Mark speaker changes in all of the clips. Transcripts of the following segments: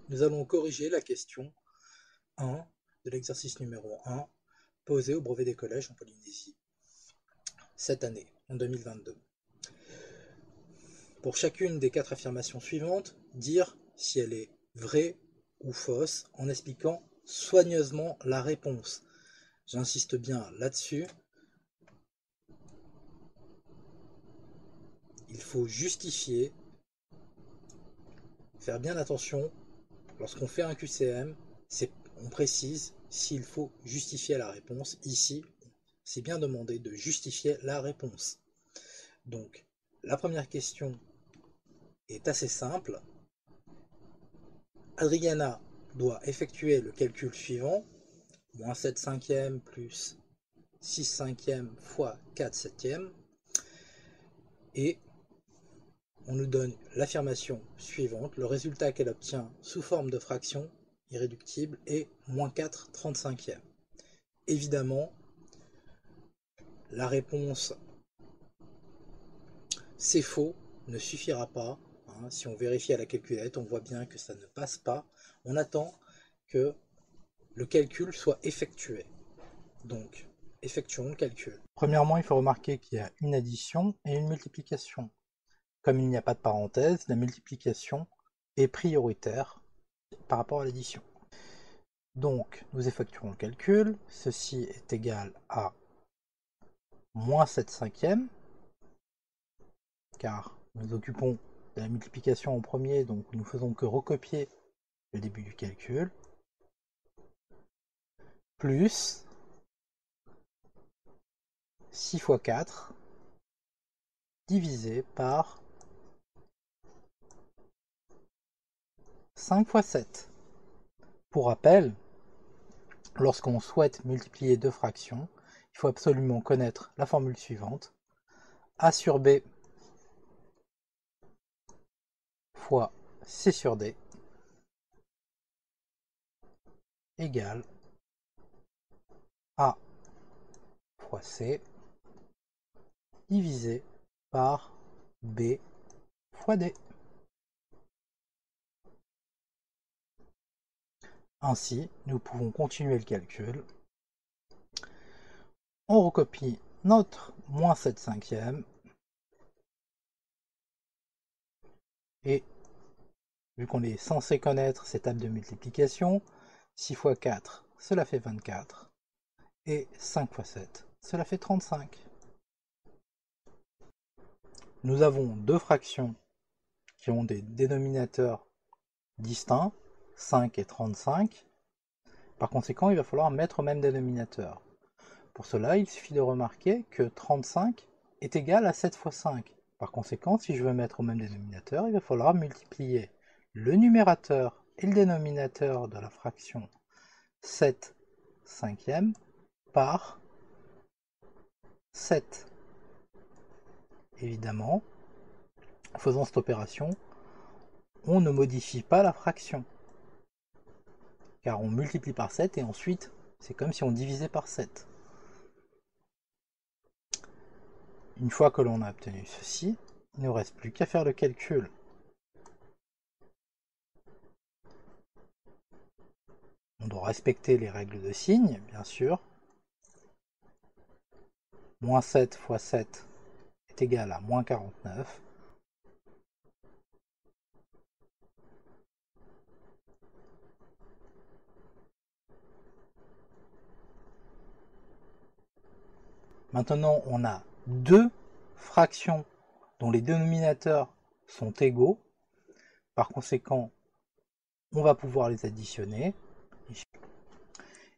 Speaker 1: nous allons corriger la question 1 de l'exercice numéro 1 posé au brevet des collèges en Polynésie cette année, en 2022. Pour chacune des 4 affirmations suivantes, dire si elle est vraie ou fausse en expliquant soigneusement la réponse. J'insiste bien là-dessus. Il faut justifier, faire bien attention. Lorsqu'on fait un QCM, on précise s'il faut justifier la réponse. Ici, c'est bien demandé de justifier la réponse. Donc, la première question est assez simple. Adriana doit effectuer le calcul suivant, moins 7 cinquièmes plus 6 cinquièmes fois 4 septièmes, et on nous donne l'affirmation suivante, le résultat qu'elle obtient sous forme de fraction irréductible est moins 4 35e. Évidemment, la réponse c'est faux ne suffira pas. Si on vérifie à la calculette, on voit bien que ça ne passe pas. On attend que le calcul soit effectué. Donc, effectuons le calcul. Premièrement, il faut remarquer qu'il y a une addition et une multiplication. Comme il n'y a pas de parenthèse, la multiplication est prioritaire par rapport à l'addition. Donc, nous effectuerons le calcul. Ceci est égal à moins 7 cinquièmes, car nous occupons de la multiplication en premier, donc nous faisons que recopier le début du calcul, plus 6 fois 4 divisé par 5 fois 7. Pour rappel, lorsqu'on souhaite multiplier deux fractions, il faut absolument connaître la formule suivante. A sur B fois C sur D égale A fois C divisé par B fois D. Ainsi, nous pouvons continuer le calcul. On recopie notre moins 7 cinquièmes et vu qu'on est censé connaître cette table de multiplication, 6 fois 4, cela fait 24, et 5 fois 7, cela fait 35. Nous avons deux fractions qui ont des dénominateurs distincts, 5 et 35. Par conséquent, il va falloir mettre au même dénominateur. Pour cela, il suffit de remarquer que 35 est égal à 7 fois 5. Par conséquent, si je veux mettre au même dénominateur, il va falloir multiplier le numérateur et le dénominateur de la fraction 7 cinquièmes par 7. Évidemment, en faisant cette opération, on ne modifie pas la fraction, car on multiplie par 7 et ensuite, c'est comme si on divisait par 7. Une fois que l'on a obtenu ceci, il ne reste plus qu'à faire le calcul. On doit respecter les règles de signe, bien sûr. Moins 7 fois 7 est égal à moins 49. Maintenant, on a deux fractions dont les dénominateurs sont égaux. Par conséquent, on va pouvoir les additionner.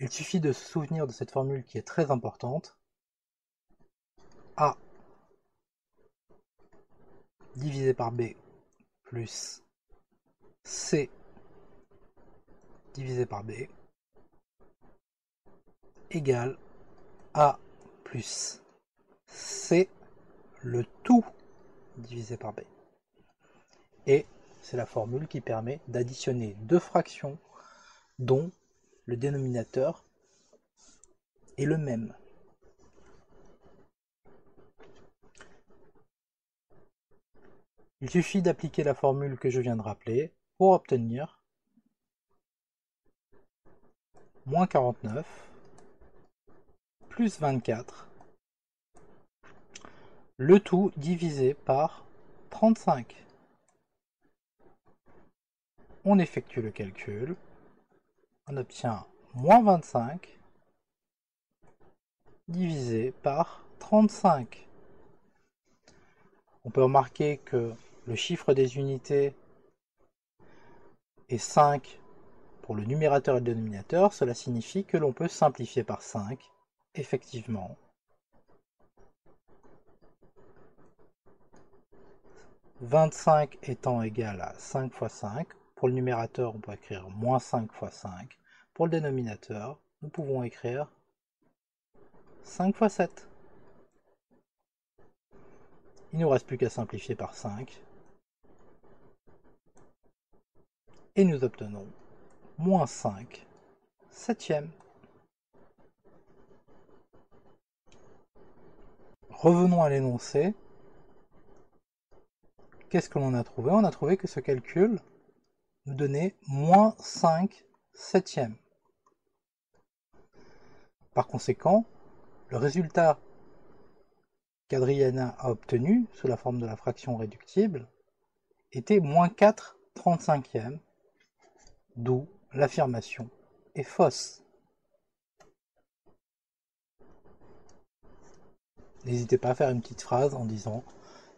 Speaker 1: Il suffit de se souvenir de cette formule qui est très importante. A divisé par B plus C divisé par B égale A plus C le tout divisé par B. Et c'est la formule qui permet d'additionner deux fractions dont le dénominateur est le même. Il suffit d'appliquer la formule que je viens de rappeler pour obtenir moins 49, plus 24, le tout divisé par 35. On effectue le calcul, on obtient moins 25 divisé par 35. On peut remarquer que le chiffre des unités est 5 pour le numérateur et le dénominateur. Cela signifie que l'on peut simplifier par 5, effectivement. 25 étant égal à 5 fois 5, pour le numérateur, on peut écrire moins 5 fois 5. Pour le dénominateur, nous pouvons écrire 5 fois 7. Il ne nous reste plus qu'à simplifier par 5. Et nous obtenons moins 5 septièmes. Revenons à l'énoncé. Qu'est-ce que l'on a trouvé? On a trouvé que ce calcul nous donnait moins 5 septièmes. Par conséquent, le résultat qu'Adriana a obtenu sous la forme de la fraction réductible était moins 4 35e, d'où l'affirmation est fausse. N'hésitez pas à faire une petite phrase en disant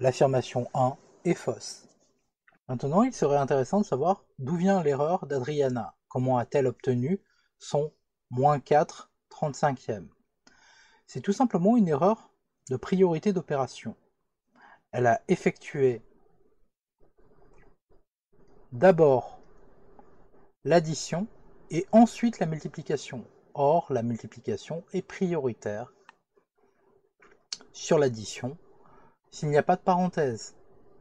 Speaker 1: l'affirmation 1 est fausse. Maintenant, il serait intéressant de savoir d'où vient l'erreur d'Adriana. Comment a-t-elle obtenu son moins 4 35e? C'est tout simplement une erreur de priorité d'opération. Elle a effectué d'abord l'addition et ensuite la multiplication. Or, la multiplication est prioritaire sur l'addition s'il n'y a pas de parenthèse.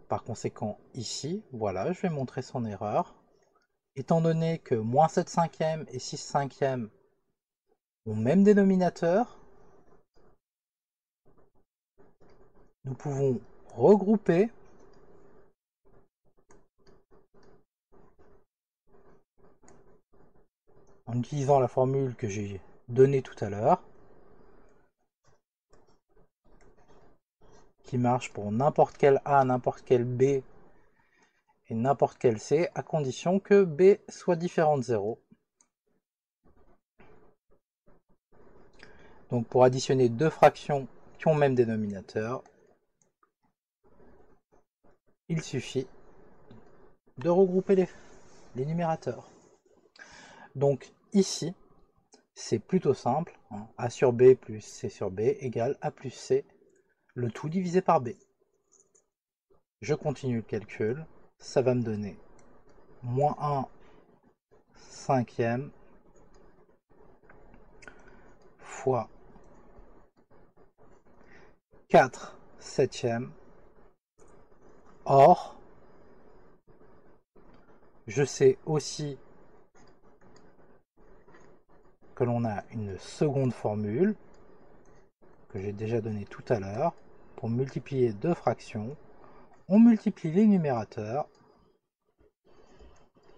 Speaker 1: Par conséquent, ici, voilà, je vais montrer son erreur. Étant donné que moins 7 cinquièmes et 6 cinquièmes ont même dénominateur, nous pouvons regrouper en utilisant la formule que j'ai donnée tout à l'heure, qui marche pour n'importe quel A, n'importe quel B et n'importe quel C, à condition que B soit différent de 0. Donc pour additionner deux fractions qui ont même dénominateur, il suffit de regrouper les numérateurs. Donc ici, c'est plutôt simple, hein. A sur B plus C sur B égale A plus C, le tout divisé par B. Je continue le calcul, ça va me donner moins 1 cinquième fois 4 septièmes. Or, je sais aussi que l'on a une seconde formule que j'ai déjà donnée tout à l'heure. Pour multiplier deux fractions, on multiplie les numérateurs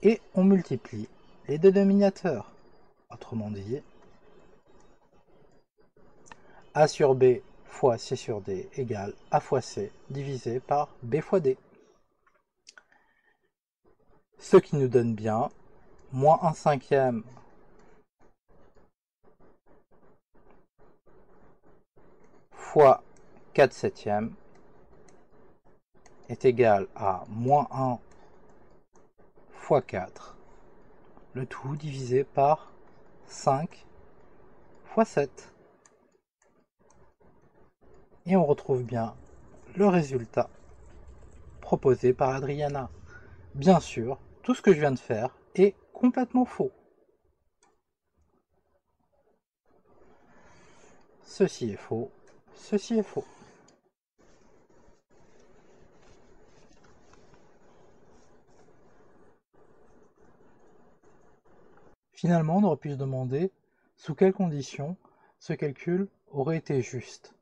Speaker 1: et on multiplie les dénominateurs. Autrement dit, A sur B fois C sur D égale A fois C divisé par B fois D. Ce qui nous donne bien moins 1 cinquième fois 4 septièmes est égal à moins 1 fois 4, le tout divisé par 5 fois 7. Et on retrouve bien le résultat proposé par Adriana. Bien sûr, tout ce que je viens de faire est complètement faux. Ceci est faux, ceci est faux. Finalement, on aurait pu se demander sous quelles conditions ce calcul aurait été juste.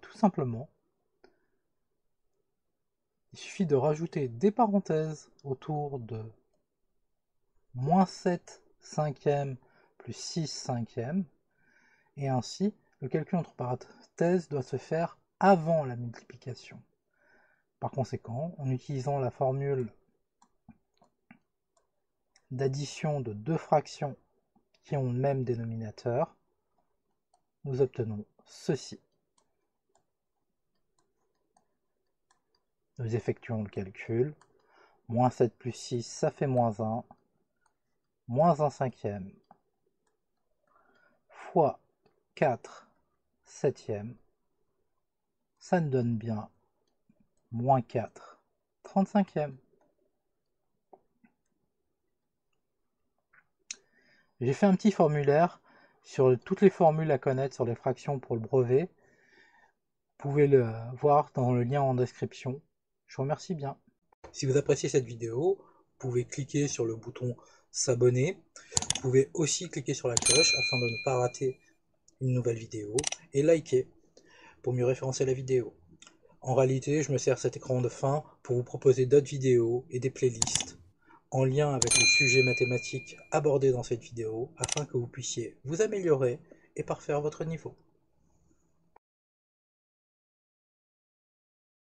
Speaker 1: Tout simplement, il suffit de rajouter des parenthèses autour de moins 7 cinquième plus 6 cinquièmes. Et ainsi, le calcul entre parenthèses doit se faire avant la multiplication. Par conséquent, en utilisant la formule d'addition de deux fractions qui ont le même dénominateur, nous obtenons ceci. Nous effectuons le calcul. Moins 7 plus 6, ça fait moins 1. Moins 1 cinquième fois 4 septièmes, ça nous donne bien moins 4 35e. J'ai fait un petit formulaire sur toutes les formules à connaître sur les fractions pour le brevet. Vous pouvez le voir dans le lien en description. Je vous remercie bien. Si vous appréciez cette vidéo, vous pouvez cliquer sur le bouton s'abonner. Vous pouvez aussi cliquer sur la cloche afin de ne pas rater une nouvelle vidéo et liker pour mieux référencer la vidéo. En réalité, je me sers cet écran de fin pour vous proposer d'autres vidéos et des playlists en lien avec les sujets mathématiques abordés dans cette vidéo afin que vous puissiez vous améliorer et parfaire votre niveau.